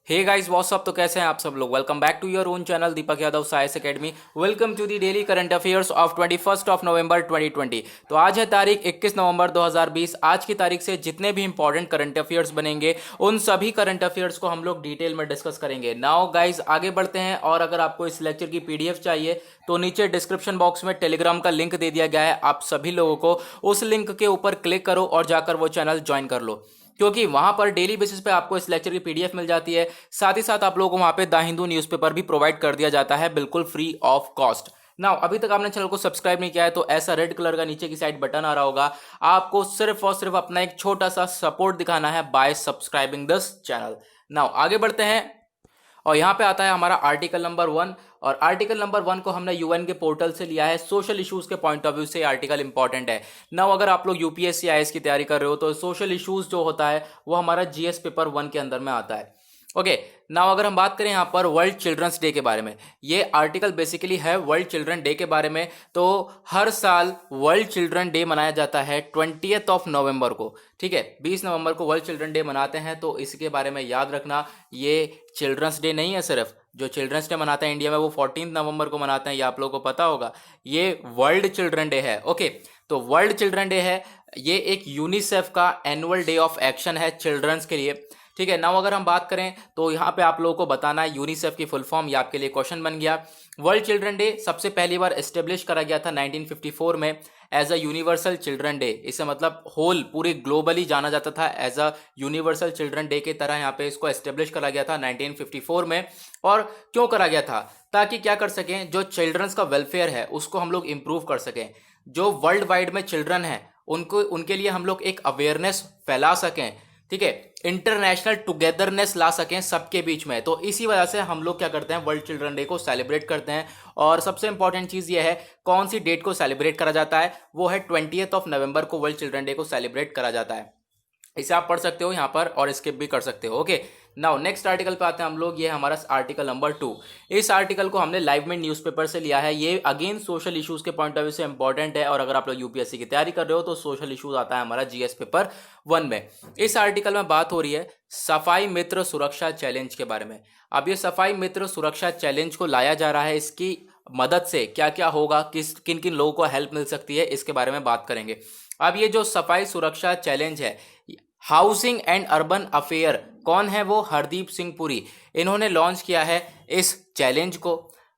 Hey guys what's up. तो कैसे हैं आप सब लोग। Welcome back to your own channel Deepak Yadav science academy. Welcome to the daily current affairs of 21 of November 2020। तो आज है तारीख 21 नवंबर 2020। आज की तारीख से जितने भी इंपॉर्टेंट करंट अफेयर्स बनेंगे उन सभी करंट अफेयर्स को हम लोग डिटेल में डिस्कस करेंगे। नाउ गाइस आगे बढ़ते हैं, और अगर आपको इस लेक्चर की पीडीएफ चाहिए तो नीचे डिस्क्रिप्शन बॉक्स में टेलीग्राम का लिंक दे दिया गया है। आप सभी लोगों को उस लिंक के ऊपर क्लिक करो और जाकर वो चैनल ज्वाइन कर लो, क्योंकि वहां पर डेली बेसिस पे आपको इस लेक्चर की पीडीएफ मिल जाती है। साथ ही साथ आप लोगों को वहां पे द हिंदू न्यूज़पेपर भी प्रोवाइड कर दिया जाता है बिल्कुल फ्री ऑफ कॉस्ट। नाउ अभी तक आपने चैनल को सब्सक्राइब नहीं किया है तो ऐसा रेड कलर का नीचे की साइड बटन आ रहा होगा, आपको सिर्फ और सिर्फ अपना एक छोटा सा सपोर्ट दिखाना है bye subscribing this channel. Now आगे बढ़ते हैं, और यहाँ पे आता है हमारा आर्टिकल नंबर 1। और आर्टिकल नंबर 1 को हमने यूएन के पोर्टल से लिया है। सोशल इश्यूज के पॉइंट ऑफ व्यू से आर्टिकल इंपॉर्टेंट है। नाउ अगर आप लोग यूपीएससी आईएएस की तैयारी कर रहे हो तो सोशल इश्यूज जो होता है वो हमारा जीएस पेपर 1 के अंदर में आता है। ओके, नाउ अगर हम बात करें यहाँ पर वर्ल्ड चिल्ड्रंस डे के बारे में, ये आर्टिकल बेसिकली है वर्ल्ड चिल्ड्रन डे के बारे में। तो हर साल वर्ल्ड चिल्ड्रन डे मनाया जाता है 20th ऑफ नवंबर को। ठीक है, 20 नवंबर को वर्ल्ड चिल्ड्रन डे मनाते हैं। तो इसके बारे में याद रखना, ये चिल्ड्रंस डे नहीं है। सिर्फ जो चिल्ड्रंस डे मनाते हैं इंडिया में वो 14 नवंबर को मनाते हैं, ये आप लोगों को पता होगा। ये वर्ल्ड चिल्ड्रन डे है। ओके, तो वर्ल्ड चिल्ड्रन डे है, ये एक यूनिसेफ का एनुअल डे ऑफ एक्शन है चिल्ड्रंस के लिए। ठीक है, नाउ अगर हम बात करें तो यहाँ पे आप लोगों को बताना है यूनिसेफ की फुल फॉर्म, ये आपके लिए क्वेश्चन बन गया। वर्ल्ड चिल्ड्रन डे सबसे पहली बार एस्टेब्लिश करा गया था 1954 में as a universal children day. इसे मतलब होल पूरे ग्लोबली जाना जाता था as a universal children day की तरह। यहाँ पे इसको एस्टेब्लिश करा गया था 1954 में। और क्यों करा गया था? ताकि क्या कर सकें, जो चिल्ड्रंस का वेलफेयर है उसको हम लोग इंप्रूव कर सकें। जो वर्ल्ड वाइड में चिल्ड्रन है उनको, उनके लिए हम लोग एक अवेयरनेस फैला सकें। ठीक है, इंटरनेशनल टुगेदरनेस ला सकें सबके बीच में। तो इसी वजह से हम लोग क्या करते हैं, वर्ल्ड चिल्ड्रन डे को सेलिब्रेट करते हैं। और सबसे इंपॉर्टेंट चीज ये है, कौन सी डेट को सेलिब्रेट करा जाता है, वो है 20th ऑफ नवंबर को वर्ल्ड चिल्ड्रन डे को सेलिब्रेट करा जाता है। इसे आप पढ़ सकते हो यहाँ पर और स्किप भी कर सकते हो। ओके, नाउ नेक्स्ट आर्टिकल पे आते हैं हम लोग। ये हमारा आर्टिकल नंबर 2। इस आर्टिकल को हमने लाइव में न्यूज़पेपर से लिया है। ये अगेन सोशल इश्यूज के पॉइंट ऑफ व्यू से इंपॉर्टेंट है, और अगर आप लोग यूपीएससी की तैयारी कर रहे हो तो सोशल इश्यूज आता है हमारा जीएस पेपर 1 में। इस आर्टिकल में बात हो रही है सफाई मित्र सुरक्षा चैलेंज के बारे में। अब ये सफाई मित्र सुरक्षा चैलेंज को लाया जा रहा है, इसकी मदद से क्या क्या होगा, किन किन लोगों को हेल्प मिल सकती है, इसके बारे में बात करेंगे। अब ये जो सफाई सुरक्षा चैलेंज है, हाउसिंग एंड अर्बन अफेयर, कौन है वो? हरदीप सिंह पुरी। इन्होंने लॉन्च किया है इस चैलेंज को।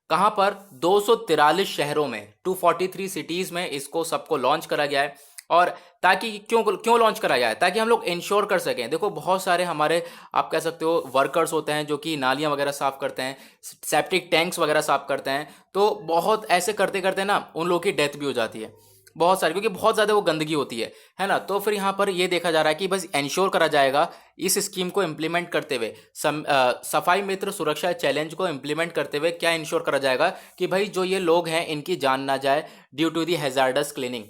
कहां पर? 243 शहरों में, 243 सिटीज में इसको सबको लॉन्च करा गया है। और ताकि क्यों लॉन्च करा गया है? ताकि हम लोग इंश्योर कर सकें। देखो, बहुत सारे हमारे आप कह सकते हो वर्कर्स होते हैं जो कि नालियां वगैरह साफ करते हैं, सेप्टिक टैंक्स वगैरह साफ करते हैं। तो बहुत ऐसे करते करते ना उन लोगों की डेथ भी हो जाती है, बहुत सारी, क्योंकि बहुत ज़्यादा वो गंदगी होती है ना। तो फिर यहाँ पर ये देखा जा रहा है कि बस इंश्योर करा जाएगा इस स्कीम को इम्प्लीमेंट करते हुए, सफाई मित्र सुरक्षा चैलेंज को इम्प्लीमेंट करते हुए क्या इंश्योर करा जाएगा कि भाई जो ये लोग हैं इनकी जान ना जाए due to the hazardous cleaning.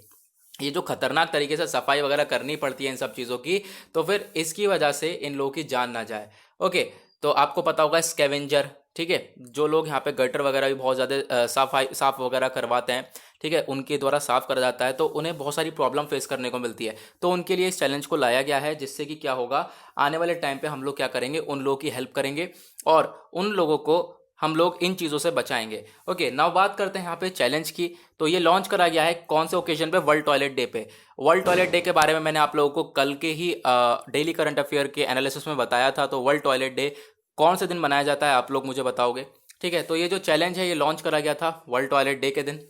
ये जो खतरनाक तरीके से सफाई वगैरह करनी पड़ती है इन सब चीज़ों की, तो फिर इसकी वजह से इन लोगों की जान ना जाए। ओके, तो आपको पता होगा स्कैवेंजर, ठीक है, जो लोग यहाँ पे गटर वगैरह भी बहुत ज़्यादा साफ वगैरह करवाते हैं, ठीक है, उनके द्वारा साफ करा जाता है, तो उन्हें बहुत सारी प्रॉब्लम फेस करने को मिलती है। तो उनके लिए इस चैलेंज को लाया गया है, जिससे कि क्या होगा, आने वाले टाइम पे हम लोग क्या करेंगे, उन लोगों की हेल्प करेंगे और उन लोगों को हम लोग इन चीज़ों से बचाएंगे। ओके, नाउ बात करते हैं यहाँ पे चैलेंज की। तो ये लॉन्च करा गया है कौन से ओकेजन पे? वर्ल्ड टॉयलेट डे पे। वर्ल्ड टॉयलेट डे के बारे में मैंने आप लोगों को कल के ही डेली करंट अफेयर के एनालिसिस में बताया था। तो वर्ल्ड टॉयलेट डे कौन से दिन मनाया जाता है आप लोग मुझे बताओगे? ठीक है, तो ये जो चैलेंज है ये लॉन्च करा गया था वर्ल्ड टॉयलेट डे के दिन।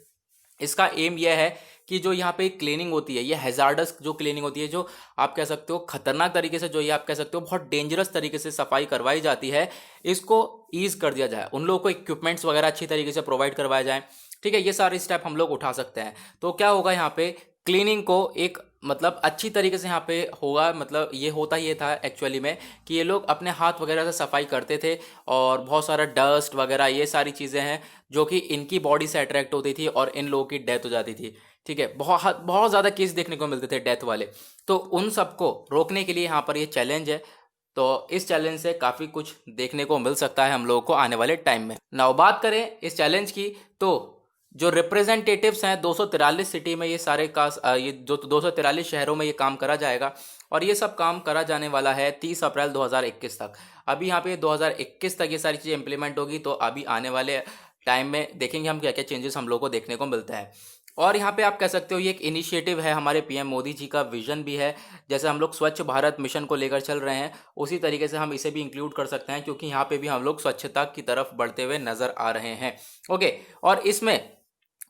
इसका एम यह है कि जो यहाँ पे क्लीनिंग होती है, ये हैजार्डस जो क्लीनिंग होती है, जो आप कह सकते हो खतरनाक तरीके से, जो ये आप कह सकते हो बहुत डेंजरस तरीके से सफाई करवाई जाती है, इसको ईज कर दिया जाए। उन लोगों को इक्विपमेंट्स वगैरह अच्छी तरीके से प्रोवाइड करवाया जाए। ठीक है, ये सारे स्टेप हम लोग उठा सकते हैं। तो क्या होगा यहाँ पे, क्लीनिंग को एक मतलब अच्छी तरीके से यहाँ पे होगा। मतलब ये होता ये था एक्चुअली में कि ये लोग अपने हाथ वगैरह से सफाई करते थे, और बहुत सारा डस्ट वगैरह ये सारी चीज़ें हैं जो कि इनकी बॉडी से अट्रैक्ट होती थी और इन लोगों की डेथ हो जाती थी। ठीक है, बहुत बहुत ज़्यादा केस देखने को मिलते थे डेथ वाले। तो उन सबको रोकने के लिए यहाँ पर ये चैलेंज है। तो इस चैलेंज से काफ़ी कुछ देखने को मिल सकता है हम लोगों को आने वाले टाइम में। नाउ बात करें इस चैलेंज की, तो जो रिप्रेजेंटेटिव्स हैं 243 सिटी में, ये सारे का ये जो 243 शहरों में ये काम करा जाएगा। और ये सब काम करा जाने वाला है 30 अप्रैल 2021 तक। अभी यहाँ पे 2021 तक ये सारी चीज़ें इंप्लीमेंट होगी, तो अभी आने वाले टाइम में देखेंगे हम क्या क्या चेंजेस हम लोग को देखने को मिलता है। और यहाँ पे आप कह सकते हो ये एक इनिशिएटिव है, हमारे पीएम मोदी जी का विजन भी है। जैसे हम लोग स्वच्छ भारत मिशन को लेकर चल रहे हैं, उसी तरीके से हम इसे भी इंक्लूड कर सकते हैं, क्योंकि यहाँ पे भी हम लोग स्वच्छता की तरफ बढ़ते हुए नजर आ रहे हैं। ओके, और इसमें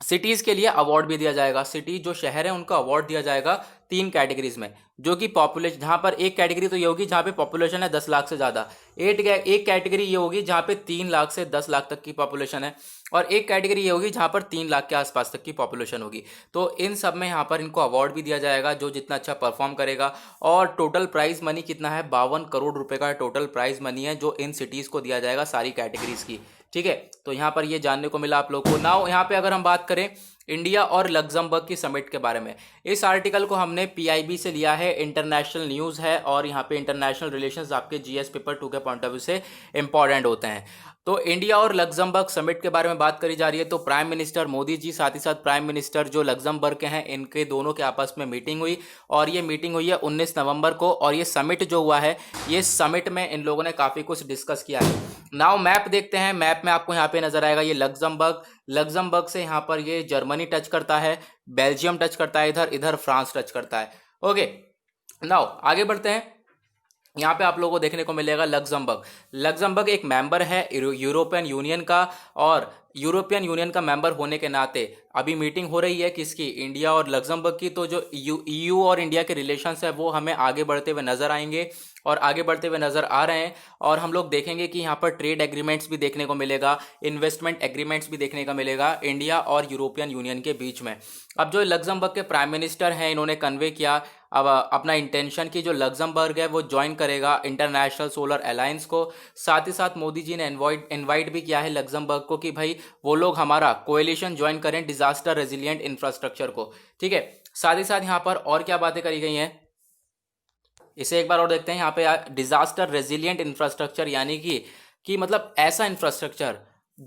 सिटीज़ के लिए अवार्ड भी दिया जाएगा। सिटी जो शहर है उनको अवार्ड दिया जाएगा 3 कैटेगरीज में, जो कि पॉपुलेशन, जहाँ पर एक कैटेगरी तो ये होगी जहाँ पे पॉपुलेशन है 10 लाख से ज़्यादा, एक कैटेगरी ये होगी जहाँ पे 3 लाख से 10 लाख तक की पॉपुलेशन है, और एक कैटेगरी ये होगी जहाँ पर 3 लाख के आसपास तक की पॉपुलेशन होगी। तो इन सब में यहाँ पर इनको अवार्ड भी दिया जाएगा, जो जितना अच्छा परफॉर्म करेगा। और टोटल प्राइज मनी कितना है, 52 करोड़ रुपए का टोटल प्राइज मनी है जो इन सिटीज़ को दिया जाएगा सारी कैटेगरीज की। ठीक है, तो यहाँ पर ये जानने को मिला आप लोग को। नाउ यहाँ पे अगर हम बात करें इंडिया और लग्जमबर्ग की समिट के बारे में, इस आर्टिकल को हमने पीआईबी से लिया है, इंटरनेशनल न्यूज़ है, और यहाँ पे इंटरनेशनल रिलेशंस आपके जीएस पेपर 2 के पॉइंट ऑफ व्यू से इंपॉर्टेंट होते हैं। तो इंडिया और लग्जमबर्ग समिट के बारे में बात करी जा रही है। तो प्राइम मिनिस्टर मोदी जी, साथ ही साथ प्राइम मिनिस्टर जो लग्जमबर्ग के हैं, इनके दोनों के आपस में मीटिंग हुई, और ये मीटिंग हुई है 19 नवंबर को। और ये समिट जो हुआ है, ये समिट में इन लोगों ने काफ़ी कुछ डिस्कस किया है। नाउ मैप देखते हैं, मैप में आपको यहाँ पे नजर आएगा ये लग्जमबर्ग से यहाँ पर ये जर्मनी टच करता है, बेल्जियम टच करता है, इधर फ्रांस टच करता है। ओके, नाउ आगे बढ़ते हैं। यहाँ पे आप लोगों को देखने को मिलेगा लग्जमबर्ग एक मेंबर है यूरोपियन यूनियन का, और यूरोपियन यूनियन का मेंबर होने के नाते अभी मीटिंग हो रही है किसकी, इंडिया और लग्जमबर्ग की। तो जो ईयू और इंडिया के रिलेशंस है वो हमें आगे बढ़ते हुए नजर आएंगे, और आगे बढ़ते हुए नजर आ रहे हैं। और हम लोग देखेंगे कि यहाँ पर ट्रेड एग्रीमेंट्स भी देखने को मिलेगा, इन्वेस्टमेंट एग्रीमेंट्स भी देखने का मिलेगा इंडिया और यूरोपियन यूनियन के बीच में। अब जो लग्जमबर्ग के प्राइम मिनिस्टर हैं, इन्होंने कन्वे किया अब अपना इंटेंशन कि जो लग्जमबर्ग है वो ज्वाइन करेगा इंटरनेशनल सोलर अलायंस को। साथ ही साथ मोदी जी ने इनवाइट भी किया है लग्जमबर्ग को कि भाई वो लोग हमारा कोएलिशन ज्वाइन करें डिजास्टर रेजिलिएंट इंफ्रास्ट्रक्चर को। ठीक है, साथ ही साथ यहाँ पर और क्या बातें करी गई हैं, इसे एक बार और देखते हैं। यहाँ पे डिजास्टर रेजिलिएंट इंफ्रास्ट्रक्चर, यानी कि मतलब ऐसा इंफ्रास्ट्रक्चर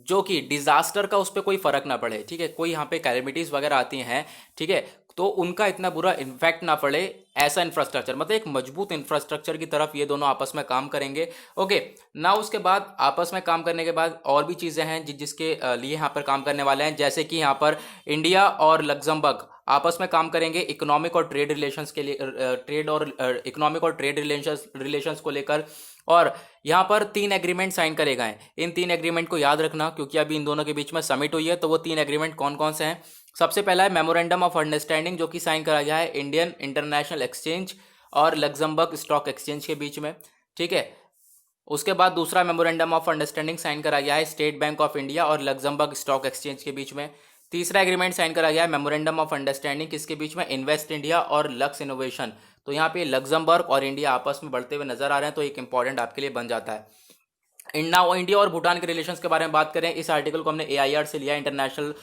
जो कि डिजास्टर का उस पर कोई फर्क ना पड़े। ठीक है, कोई यहाँ पे कैलेमिटीज वगैरह आती हैं, ठीक है, तो उनका इतना बुरा इम्पैक्ट ना पड़े, ऐसा इंफ्रास्ट्रक्चर, मतलब एक मजबूत इंफ्रास्ट्रक्चर की तरफ ये दोनों आपस में काम करेंगे। ओके, ना उसके बाद आपस में काम करने के बाद और भी चीज़ें हैं जिसके लिए यहाँ पर काम करने वाले हैं, जैसे कि यहाँ पर इंडिया और लग्जमबर्ग आपस में काम करेंगे इकोनॉमिक और ट्रेड रिलेशंस के लिए, इकोनॉमिक और ट्रेड रिलेशंस को लेकर। और यहाँ पर 3 एग्रीमेंट साइन करे गए हैं। इन 3 एग्रीमेंट को याद रखना, क्योंकि अभी इन दोनों के बीच में समिट हुई है। तो वो 3 एग्रीमेंट कौन कौन से हैं, सबसे पहला है मेमोरेंडम ऑफ अंडरस्टैंडिंग, जो कि साइन करा गया है इंडियन इंटरनेशनल एक्सचेंज और लग्जमबर्ग स्टॉक एक्सचेंज के बीच में। ठीक है, उसके बाद दूसरा मेमोरेंडम ऑफ अंडरस्टैंडिंग साइन करा गया है स्टेट बैंक ऑफ इंडिया और लग्जमबर्ग स्टॉक एक्सचेंज के बीच में। तीसरा एग्रीमेंट साइन करा गया है मेमोरेंडम ऑफ अंडरस्टैंडिंग किसके बीच में, इन्वेस्ट इंडिया और लक्स इनोवेशन। तो यहाँ पे लग्जमबर्ग और इंडिया आपस में बढ़ते हुए नजर आ रहे हैं, तो एक इंपॉर्टेंट आपके लिए बन जाता है। इंडिया और भूटान के रिलेशंस के बारे में बात करें, इस आर्टिकल को हमने एआईआर से लिया, इंटरनेशनल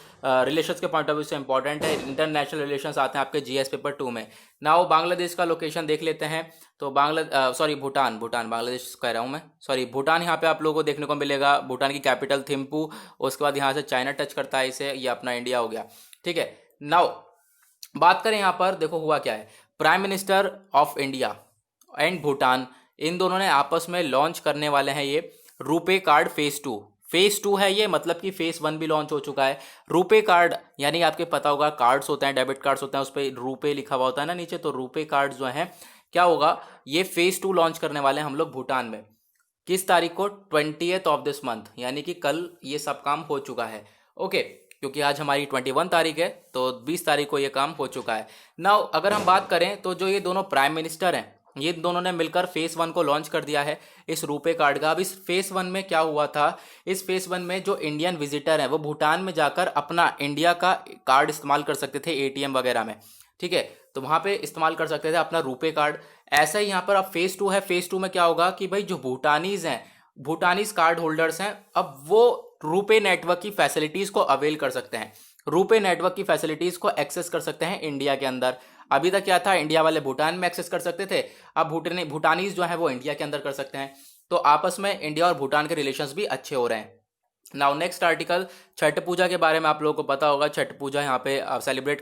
रिलेशंस के पॉइंट ऑफ व्यू से इंपॉर्टेंट है। इंटरनेशनल रिलेशंस आते हैं आपके जीएस पेपर 2 में। नाउ बांग्लादेश का लोकेशन देख लेते हैं। तो भूटान बांग्लादेश कह रहा हूँ मैं, भूटान यहाँ पे आप लोगों को देखने को मिलेगा। भूटान की कैपिटल थिम्पू, उसके बाद यहाँ से चाइना टच करता है इसे, ये अपना इंडिया हो गया। ठीक है, नाउ बात करें यहाँ पर, देखो हुआ क्या है, prime minister of India and Bhutan, इन दोनों ने आपस में लॉन्च करने वाले हैं ये रुपे कार्ड फेज 2 है ये, मतलब कि फेज 1 भी लॉन्च हो चुका है। रुपे कार्ड यानी आपके पता होगा कार्ड्स होते हैं, डेबिट कार्ड्स होते हैं, उस पर रुपे लिखा हुआ होता है ना नीचे, तो रुपे कार्ड जो है क्या होगा, ये फेज 2 लॉन्च करने वाले हैं हम लोग भूटान में। किस तारीख को, 20th ऑफ दिस मंथ, यानी कि कल ये सब काम हो चुका है। ओके, क्योंकि आज हमारी 21 तारीख है, तो 20 तारीख को ये काम हो चुका है। नाउ अगर हम बात करें तो जो ये दोनों प्राइम मिनिस्टर हैं, ये दोनों ने मिलकर फेज 1 को लॉन्च कर दिया है इस रुपे कार्ड का। अब इस फेज 1 में क्या हुआ था, इस फेज 1 में जो इंडियन विजिटर हैं वो भूटान में जाकर अपना इंडिया का कार्ड इस्तेमाल कर सकते थे एटीएम वगैरह में। ठीक है, तो वहाँ पे इस्तेमाल कर सकते थे अपना रुपे कार्ड। ऐसा ही यहाँ पर अब फेज 2 है। फेज 2 में क्या होगा कि भाई जो भूटानीज कार्ड होल्डर्स हैं, अब वो रुपे नेटवर्क की फैसिलिटीज को अवेल कर सकते हैं, रुपे नेटवर्क की फैसिलिटीज को एक्सेस कर सकते हैं इंडिया के अंदर। अभी तक क्या था, इंडिया वाले भूटान में एक्सेस कर सकते थे, अब भूटानीज जो है वो इंडिया के अंदर कर सकते हैं। तो आपस में इंडिया और भूटान के रिलेशंस भी अच्छे हो रहे हैं। नाउ नेक्स्ट आर्टिकल, छठ पूजा के बारे में आप लोगों को पता होगा, छठ पूजा यहाँ पे सेलिब्रेट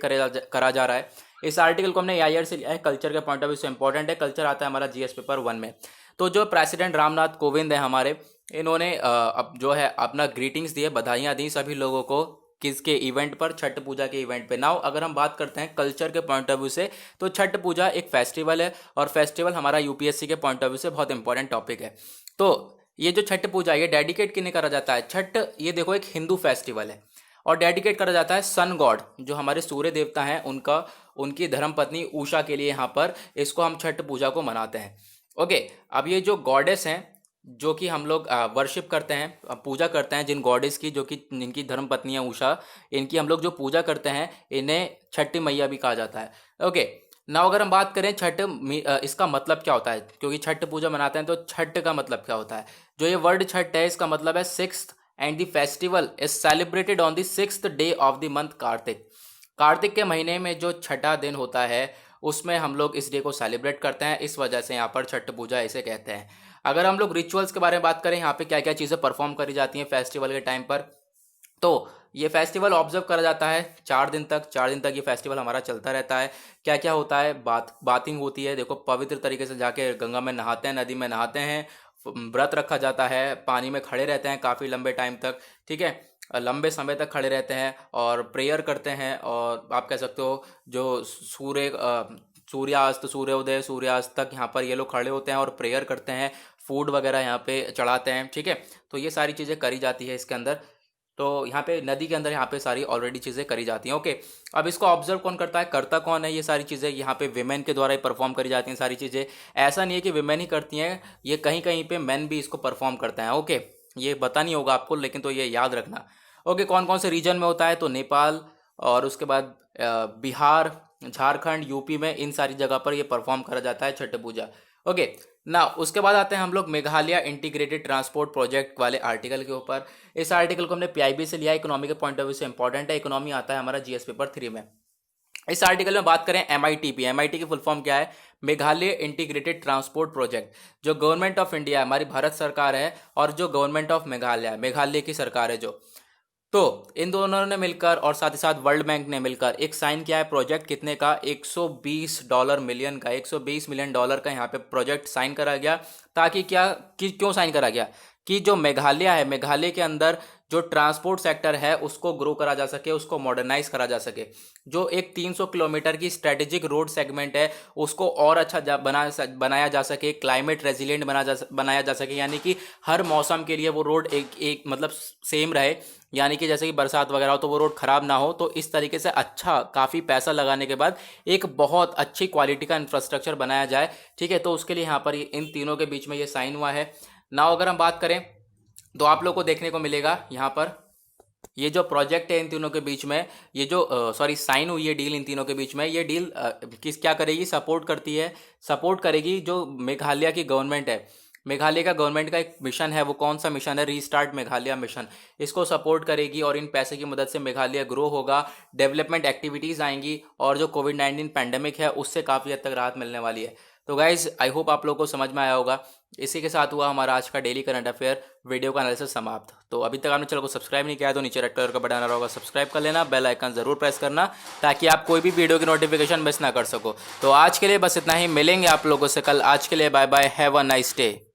करा जा रहा है। इस आर्टिकल को हमने AIR से लिया है, कल्चर के पॉइंट ऑफ व्यू से इंपॉर्टेंट है, कल्चर आता है हमारा GS पेपर 1 में। तो जो प्रेसिडेंट रामनाथ कोविंद है हमारे, इन्होंने अब जो है अपना ग्रीटिंग्स दिए, बधाइयाँ दी सभी लोगों को, किसके इवेंट पर, छठ पूजा के इवेंट पे। नाउ अगर हम बात करते हैं कल्चर के पॉइंट ऑफ व्यू से, तो छठ पूजा एक फेस्टिवल है, और फेस्टिवल हमारा UPSC के पॉइंट ऑफ व्यू से बहुत इंपॉर्टेंट टॉपिक है। तो ये जो छठ पूजा, ये डेडिकेट किन्हें करा जाता है? छठ, ये देखो एक हिंदू फेस्टिवल है, और डेडिकेट करा जाता है सन गॉड, जो हमारे सूर्य देवता हैं, उनकी धर्मपत्नी उषा के लिए यहाँ पर इसको हम छठ पूजा को मनाते हैं। ओके, अब ये जो गॉडेस हैं, जो कि हम लोग वर्शिप करते हैं, पूजा करते हैं, जिन गॉडेस की, जो कि जिनकी धर्मपत्नी है उषा, इनकी हम लोग जो पूजा करते हैं, इन्हें छठी मैया भी कहा जाता है। ओके, ना अगर हम बात करें छठ, इसका मतलब क्या होता है, क्योंकि छठ पूजा मनाते हैं, तो छठ का मतलब क्या होता है? जो ये वर्ड छठ है, इसका मतलब है 6th, and the festival is celebrated on the 6th day of the month Kartik. Kartik के महीने में जो छठा दिन होता है, उसमें हम लोग इस डे को सेलिब्रेट करते हैं, इस वजह से यहाँ पर छठ पूजा इसे कहते हैं। अगर हम लोग रिचुअल्स के बारे में बात करें, यहाँ पे क्या क्या चीज़ें परफॉर्म करी जाती हैं फेस्टिवल के टाइम पर, तो ये फेस्टिवल ऑब्जर्व करा जाता है 4 दिन तक। 4 दिन तक ये फेस्टिवल हमारा चलता रहता है। क्या क्या होता है? बाथिंग होती है, देखो पवित्र तरीके से जाके गंगा में नहाते हैं, नदी में नहाते हैं, व्रत रखा जाता है, पानी में खड़े रहते हैं काफ़ी लंबे टाइम तक, ठीक है, लंबे समय तक खड़े रहते हैं, और प्रेयर करते हैं, और आप कह सकते हो जो सूर्यास्त, सूर्योदय, सूर्यास्त तक यहाँ पर ये लोग खड़े होते हैं और प्रेयर करते हैं, फूड वगैरह यहाँ पे चढ़ाते हैं, ठीक है। तो ये सारी चीज़ें करी जाती है इसके अंदर। तो यहाँ पे नदी के अंदर यहाँ पे सारी ऑलरेडी चीज़ें करी जाती हैं। ओके, अब इसको ऑब्जर्व कौन करता है, करता कौन है? ये सारी चीज़ें यहाँ पे विमेन के द्वारा ही परफॉर्म करी जाती हैं सारी चीज़ें। ऐसा नहीं है कि विमेन ही करती हैं, ये कहीं कहीं पे मेन भी इसको परफॉर्म करते हैं। ओके, ये पता नहीं होगा आपको, लेकिन तो ये याद रखना। ओके, कौन कौन से रीजन में होता है? तो नेपाल, और उसके बाद बिहार, झारखंड, यूपी में, इन सारी जगह पर ये परफॉर्म करा जाता है छठ पूजा। ओके ना, उसके बाद आते हैं हम लोग मेघालय इंटीग्रेटेड ट्रांसपोर्ट प्रोजेक्ट वाले आर्टिकल के ऊपर। इस आर्टिकल को हमने PIB से लिया, इकोनॉमी के पॉइंट ऑफ व्यू से इंपॉर्टेंट है, इकोनॉमी आता है हमारा GS पेपर 3 में। इस आर्टिकल में बात करें MITP, MIT की फुल फॉर्म क्या है? Meghalaya integrated transport project. जो गवर्नमेंट ऑफ इंडिया, हमारी भारत सरकार है, और जो गवर्नमेंट ऑफ मेघालय, मेघालय की सरकार है जो, तो इन दोनों ने मिलकर, और साथ ही साथ वर्ल्ड बैंक ने मिलकर एक साइन किया है प्रोजेक्ट, कितने का? $120 मिलियन का, $120 मिलियन का यहाँ पे प्रोजेक्ट साइन करा गया। ताकि क्यों साइन करा गया? कि जो मेघालय है, मेघालय के अंदर जो ट्रांसपोर्ट सेक्टर है उसको ग्रो करा जा सके, उसको मॉडर्नाइज करा जा सके। जो एक 300 किलोमीटर की स्ट्रेटेजिक रोड सेगमेंट है, उसको और अच्छा बनाया जा सके, क्लाइमेट रेजिलिएंट बनाया जा सके, यानी कि हर मौसम के लिए वो रोड एक मतलब सेम रहे, यानी कि जैसे कि बरसात वगैरह हो तो वो रोड ख़राब ना हो। तो इस तरीके से अच्छा, काफ़ी पैसा लगाने के बाद एक बहुत अच्छी क्वालिटी का इंफ्रास्ट्रक्चर बनाया जाए, ठीक है। तो उसके लिए यहाँ पर इन तीनों के बीच में ये साइन हुआ है। नाउ अगर हम बात करें, तो आप लोग को देखने को मिलेगा यहाँ पर ये जो प्रोजेक्ट है इन तीनों के बीच में, ये जो साइन हुई है डील इन तीनों के बीच में, ये डील क्या करेगी? सपोर्ट करती है, सपोर्ट करेगी जो मेघालय की गवर्नमेंट है। मेघालय का गवर्नमेंट का एक मिशन है, वो कौन सा मिशन है? Restart Meghalaya mission. इसको सपोर्ट करेगी, और इन पैसे की मदद से मेघालय ग्रो होगा, डेवलपमेंट एक्टिविटीज़ आएंगी, और जो कोविड-19 पैंडेमिक है उससे काफ़ी हद तक राहत मिलने वाली है। तो गाइज, आई होप आप लोगों को समझ में आया होगा। इसी के साथ हुआ हमारा आज का डेली करंट अफेयर वीडियो का एनालिसिस समाप्त। तो अभी तक आपने चैनल को सब्सक्राइब नहीं किया है तो नीचे रेड कलर का बटन आ रहा होगा, सब्सक्राइब कर लेना, बेल आइकन जरूर प्रेस करना, ताकि आप कोई भी वीडियो की नोटिफिकेशन मिस ना कर सको। तो आज के लिए बस इतना ही, मिलेंगे आप लोगों से कल। आज के लिए bye bye, have a nice day.